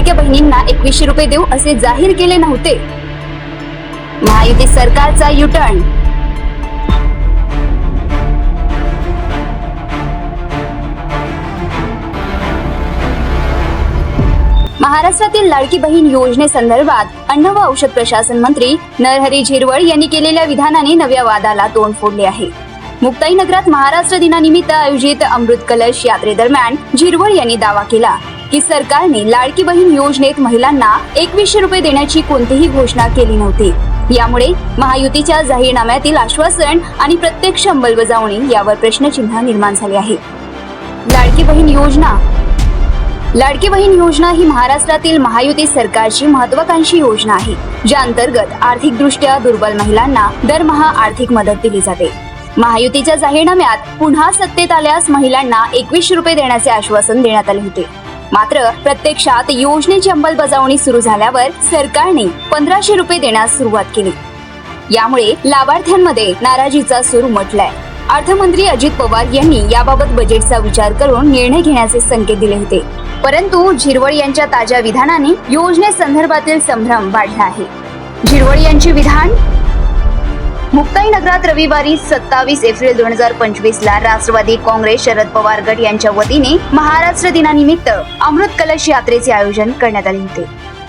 लाडक्या बहिणींना 2100 रुपये देऊ असे जाहीर केले नव्हते. महायुती सरकारचा युटर्न. महाराष्ट्रातील लाडकी बहीण योजनेसंदर्भात अन्न व औषध प्रशासन मंत्री नरहरी झिरवळ यांनी केलेल्या विधानाने नव्या वादाला तोंड फोडले आहे. मुक्ताईनगरात महाराष्ट्र दिनानिमित्त आयोजित अमृत कलश यात्रेदरम्यान झिरवळ यांनी दावा केला की सरकारने लाडकी बहीण योजनेत महिलांना 2100 रुपये देण्याची कोणतीही घोषणा केली नव्हती. यामुळे महायुतीच्या जाहीरनाम्यातील आश्वासन आणि प्रत्यक्ष अंमलबजावणी यावर प्रश्नचिन्ह निर्माण झाले आहे. लाडकी बहीण योजना ही महाराष्ट्रातील महायुती सरकारची महत्त्वाकांक्षी योजना आहे, ज्या अंतर्गत आर्थिकदृष्ट्या दुर्बल महिलांना दरमहा आर्थिक मदत दिली जाते. महायुतीच्या जाहीरनाम्यात पुन्हा सत्तेत आल्यास महिलांना 2100 रुपये देण्याचे आश्वासन देण्यात आले होते. मात्र प्रत्यक्षात योजनेची अंमलबजावणी सुरू झाल्यावर सरकारने 1500 रुपये देण्यास सुरुवात केली. यामुळे लाभार्थ्यांमध्ये नाराजीचा सूर उमटलाय. अर्थमंत्री अजित पवार यांनी याबाबत बजेटचा विचार करून निर्णय घेण्याचे संकेत दिले होते. परंतु झिरवळ यांच्या ताज्या विधानाने योजनेसंदर्भातील संभ्रम वाढला आहे. झिरवळ यांचे विधान. मुक्ताईनगरात रविवारी 27 एप्रिल 2025 ला राष्ट्रवादी काँग्रेस शरद पवार गट यांच्या वतीने महाराष्ट्र दिनानिमित्त अमृत कलश यात्रेचे आयोजन करण्यात आले होते.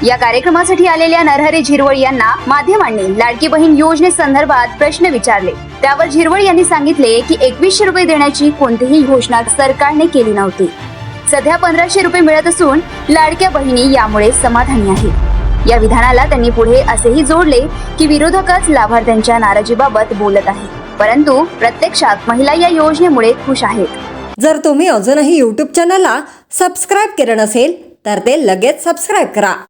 या कार्यक्रमासाठी आलेल्या नरहरी झिरवळ यांना माध्यमांनी लाडकी बहीण योजनेसंदर्भात प्रश्न विचारले. त्यावर झिरवळ यांनी सांगितले की 2100 रुपये देण्याची कोणतीही घोषणा सरकारने केली नव्हती. सध्या 1500 रुपये मिळत असून लाडक्या बहिणी यामुळे समाधानी आहे. या विधानाला त्यांनी पुढे असेही जोडले की विरोधकच लाभार्थ्यांच्या नाराजीबाबत बोलत आहे, परंतु प्रत्यक्षात महिला या योजनेमुळे खुश आहेत. जर तुम्ही अजूनही YouTube चॅनलला सबस्क्राईब केलं नसेल तर ते लगेच सबस्क्राईब करा.